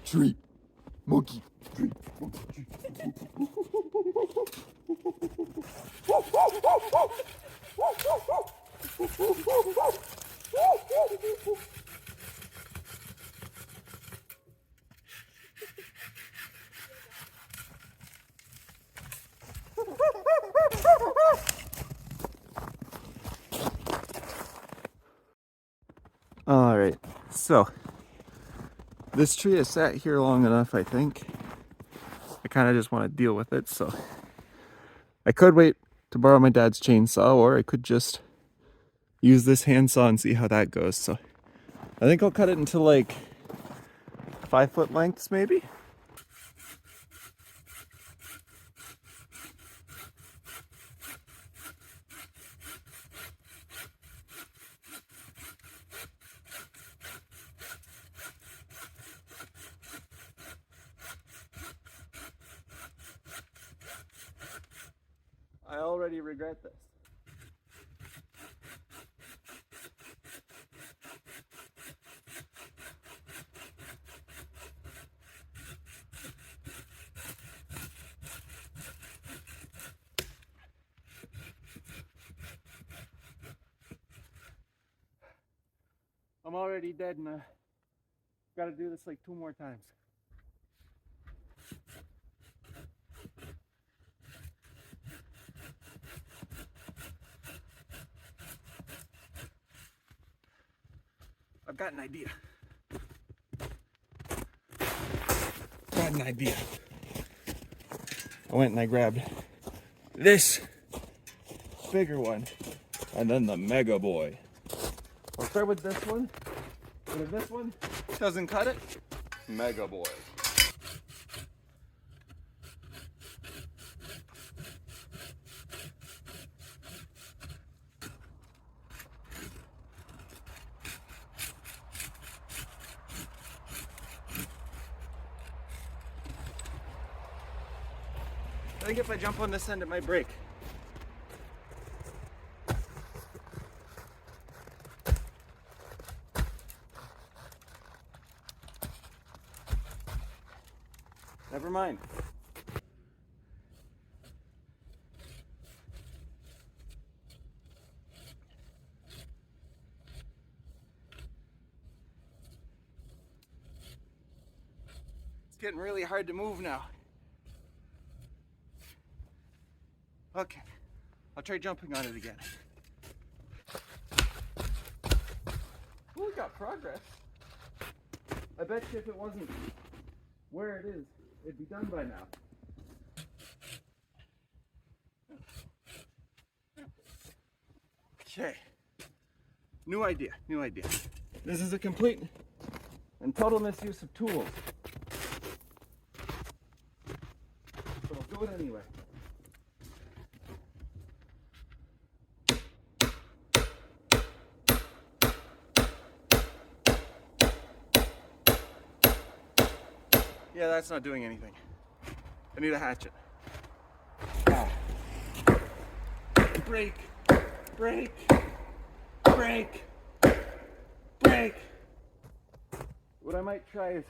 Tree. Monkey. Tree. Monkey. Tree. All right, so this tree has sat here long enough, I think. I kind of just want to deal with it, so I could wait to borrow my dad's chainsaw, or I could just use this handsaw and see how that goes. So I think I'll cut it into like 5-foot lengths, maybe. I already regret this. I'm already dead and I gotta do this like 2 more times. I've got an idea. I went and I grabbed this bigger one and then the Mega Boy. I'll start with this one, and if this one doesn't cut it, Mega Boy. I think if I jump on this end, it might break. Never mind. It's getting really hard to move now. Okay, I'll try jumping on it again. Well, we got progress. I bet you if it wasn't where it is, it'd be done by now. Okay, new idea. This is a complete and total misuse of tools. But I'll do it anyway. Yeah, that's not doing anything. I need a hatchet. Break. What I might try is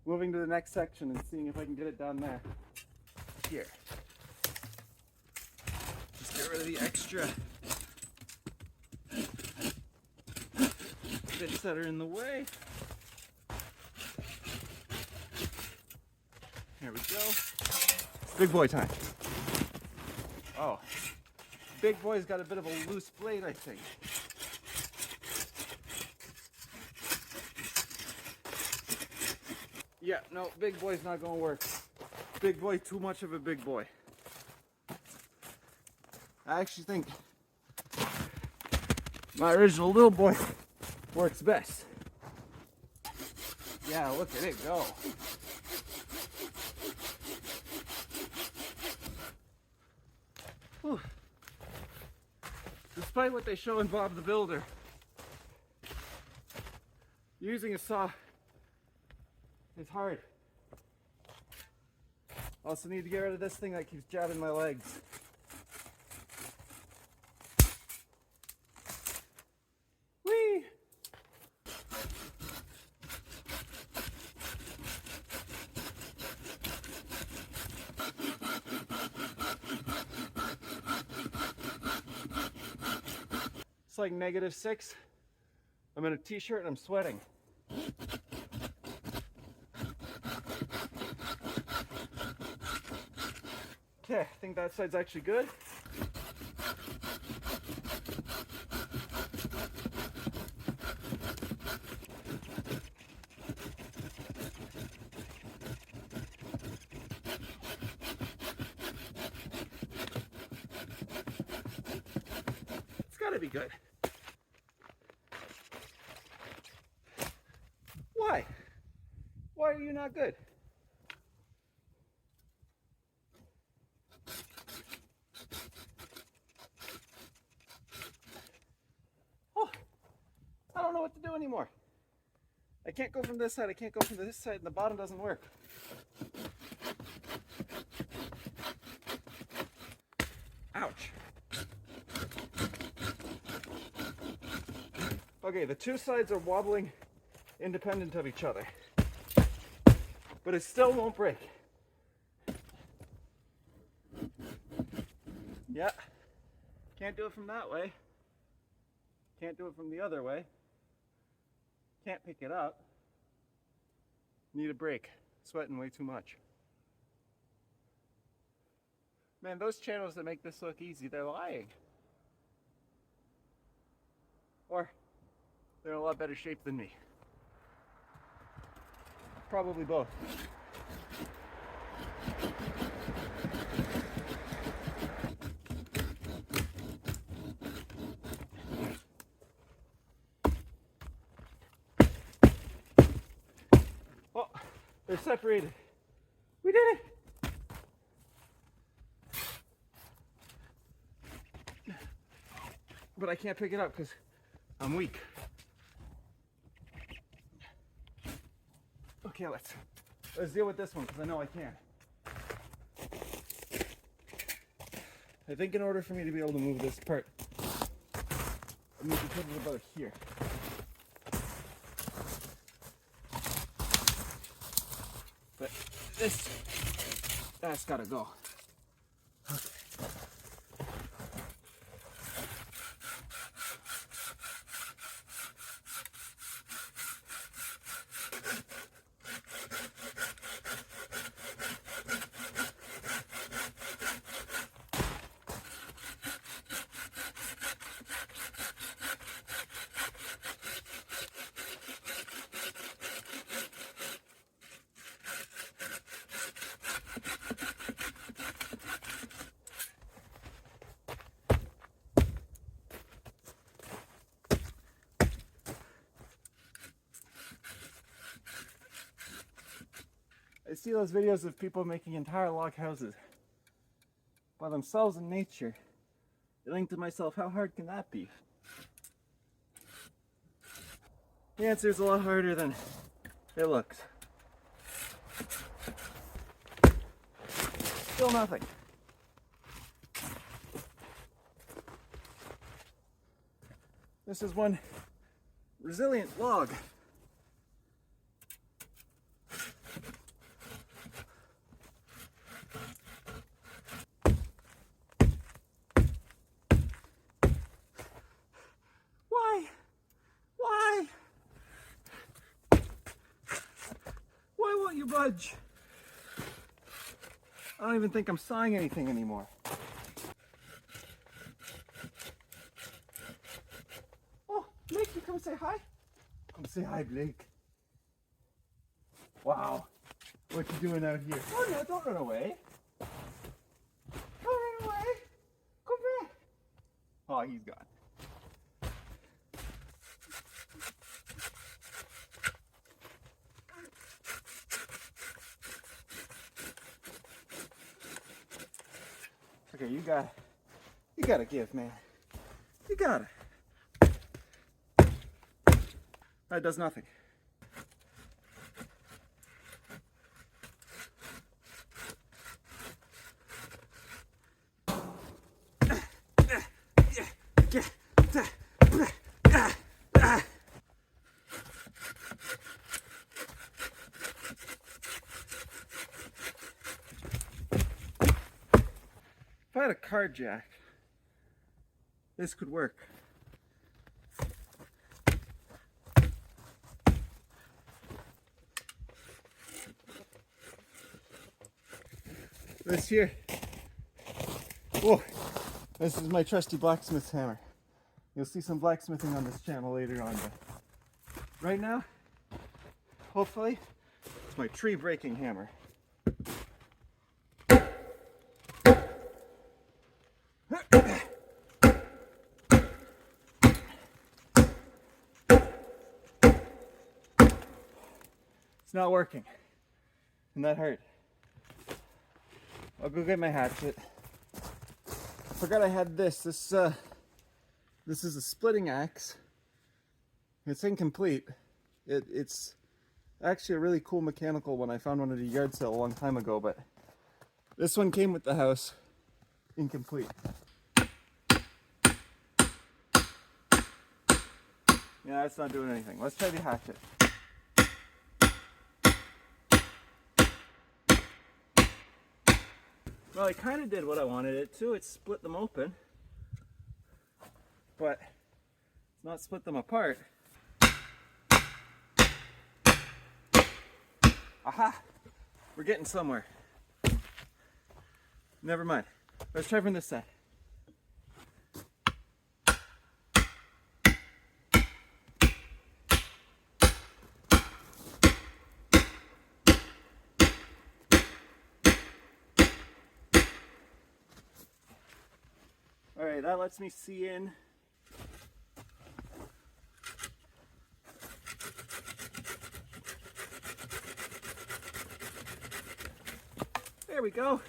moving to the next section and seeing if I can get it down there. Here. Just get rid of the extra bits that are in the way. Here we go. Big boy time. Oh. Big boy's got a bit of a loose blade, I think. Yeah, no, big boy's not gonna work. Big boy, too much of a big boy. I actually think my original little boy works best. Yeah, look at it go. Whew. Despite what they show in Bob the Builder, using a saw is hard. Also need to get rid of this thing that keeps jabbing my legs. Whee! like -6. I'm in a t-shirt and I'm sweating. Okay, I think that side's actually good. It's gotta be good. Why? Why are you not good? Oh, I don't know what to do anymore. I can't go from this side, I can't go from this side, and the bottom doesn't work. Ouch. Okay, the two sides are wobbling independent of each other, but it still won't break. Yeah, can't do it from that way. Can't do it from the other way. Can't pick it up. Need a break. Sweating way too much. Man, those channels that make this look easy, they're lying. Or they're in a lot better shape than me. Probably both. Oh, they're separated. We did it! But I can't pick it up because I'm weak. Okay, let's deal with this one because I know I can. I think in order for me to be able to move this part, I need to put it about here. But that's gotta go. Okay. I see those videos of people making entire log houses by themselves in nature. I think to myself, how hard can that be? The answer is a lot harder than it looks. Still nothing. This is one resilient log. Why won't you budge? I don't even think I'm sawing anything anymore. Oh, Blake, you come say hi? Come say hi, Blake. Wow, what you doing out here? Oh no, don't run away. Don't run away. Come back. Oh, he's gone. Okay, you gotta give, man. You gotta. That does nothing. If I had a car jack, this could work. This here, whoa, this is my trusty blacksmith's hammer. You'll see some blacksmithing on this channel later on, but right now, hopefully, it's my tree breaking hammer. It's not working, and that hurt. I'll go get my hatchet. I forgot I had this. This is a splitting axe. It's incomplete. It's actually a really cool mechanical one. I found one at a yard sale a long time ago, but this one came with the house incomplete. Yeah, it's not doing anything. Let's try the hatchet. Well, I kind of did what I wanted it to. It split them open, but it's not split them apart. Aha! We're getting somewhere. Never mind. Let's try from this side. Alright, that lets me see in. There we go.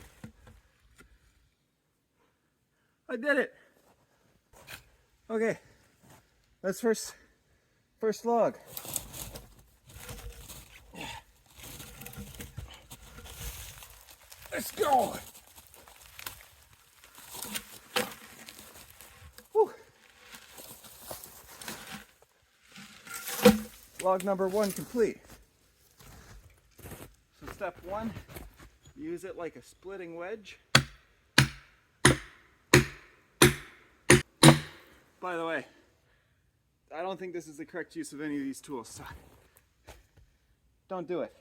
I did it. Okay, that's first log. Let's go. Whew. Log number 1 complete. So step 1, use it like a splitting wedge. By the way, I don't think this is the correct use of any of these tools, so don't do it.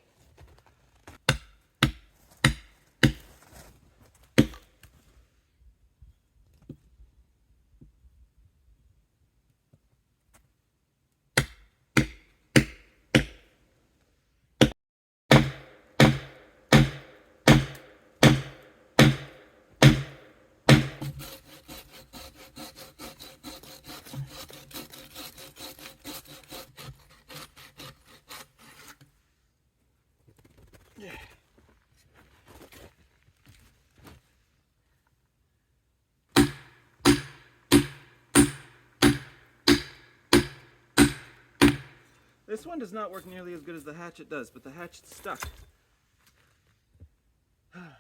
Yeah. This one does not work nearly as good as the hatchet does, but the hatchet's stuck. Come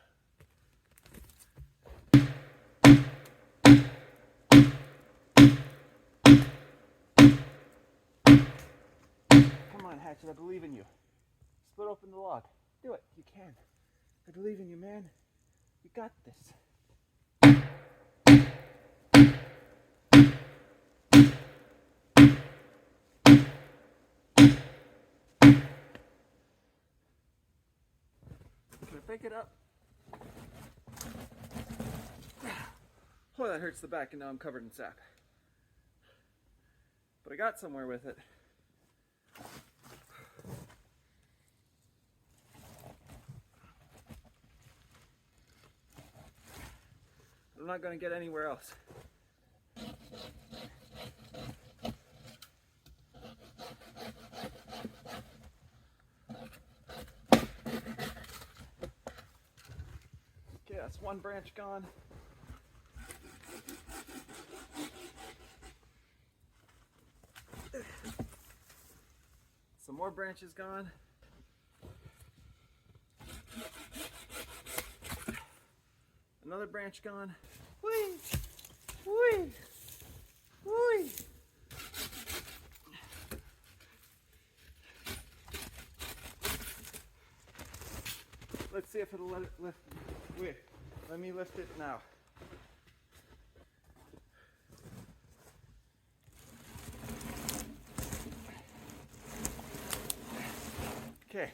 on, hatchet, I believe in you. Split open the log. Do it, you can. I believe in you, man. You got this. Can I pick it up? Oh, that hurts the back, and now I'm covered in sap. But I got somewhere with it. I'm not going to get anywhere else. Okay, that's one branch gone. Some more branches gone. Another branch gone. Whee! Whee! Whee! Let's see if it'll let it lift. Wait, let me lift it now. Okay.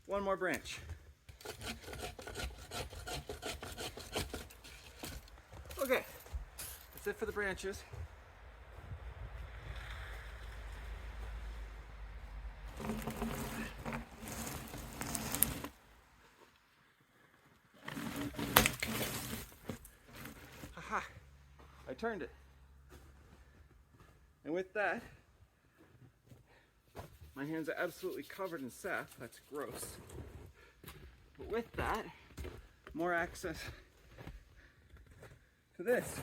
One more branch. it for the branches. Haha, I turned it. And with that, my hands are absolutely covered in sap. That's gross. But with that, more access to this.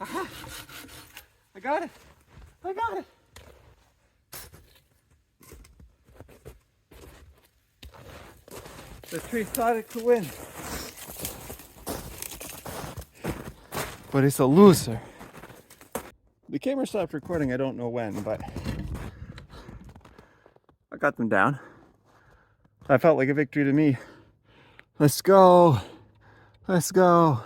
Aha! I got it! I got it! The tree thought it could win. But it's a loser. The camera stopped recording, I don't know when, but I got them down. That felt like a victory to me. Let's go. Let's go.